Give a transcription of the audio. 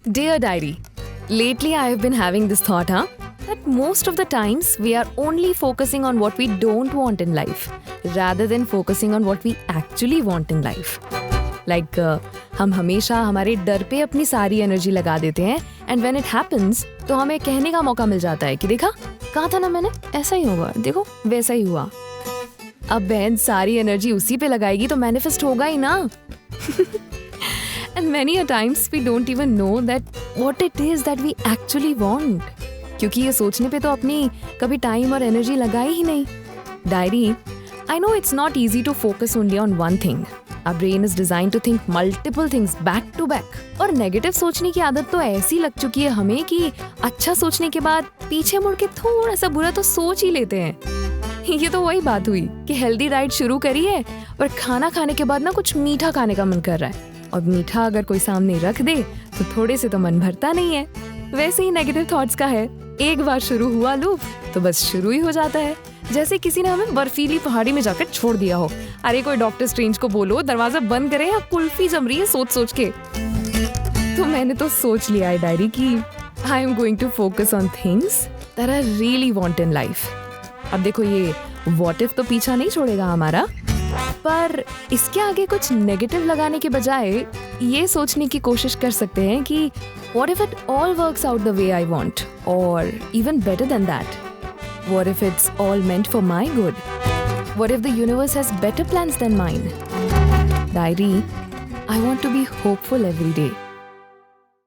Dear Diary, lately I have been having this thought, that most of the times we are only focusing on what we don't want in life rather than focusing on what we actually want in life. Like हम हमेशा हमारे डर पे अपनी सारी energy लगा देते हैं एंड व्हेन इट हैपेंस तो हमें कहने का मौका मिल जाता है कि देखा, कहा था ना मैंने, ऐसा ही होगा, देखो वैसा ही हुआ. अब बहन सारी एनर्जी उसी पे लगाएगी तो मैनिफेस्ट होगा ही ना. And many a times we don't even know that what it is that we actually want. क्योंकि ये सोचने पे तो अपनी कभी टाइम और एनर्जी लगाई ही नहीं. Diary, I know it's not easy to focus only on one thing. Our brain is designed to think multiple things back to back. और नेगेटिव सोचने की आदत तो ऐसी लग चुकी है हमें कि अच्छा सोचने के बाद पीछे मुड़ के थोड़ा सा बुरा तो सोच ही लेते हैं. ये तो वही बात हुई कि हेल्दी डाइट शुरू करी है पर खाना खाने के बाद ना कुछ मीठा खाने का मन कर रहा है. और मीठा अगर कोई सामने रख दे तो थोड़े से तो मन भरता नहीं है. वैसे ही नेगेटिव थॉट्स का है, एक बार शुरू हुआ लूप तो बस शुरू ही हो जाता है. जैसे किसी ने हमें बर्फीली पहाड़ी में जाकर छोड़ दिया हो. अरे कोई डॉक्टर स्ट्रेंज को बोलो दरवाजा बंद करे या कुल्फी जम रही है सोच के. तो मैंने तो सोच लिया है डायरी कि I am going to focus on things that I really want in life. अब देखो ये व्हाट इफ तो पीछा नहीं छोड़ेगा हमारा, पर इसके आगे कुछ नेगेटिव लगाने के बजाय ये सोचने की कोशिश कर सकते हैं कि what if it all works out the way I want, और even better than that, what if it's all meant for my good, what if the universe has better plans than mine. Diary, I want to be hopeful every day.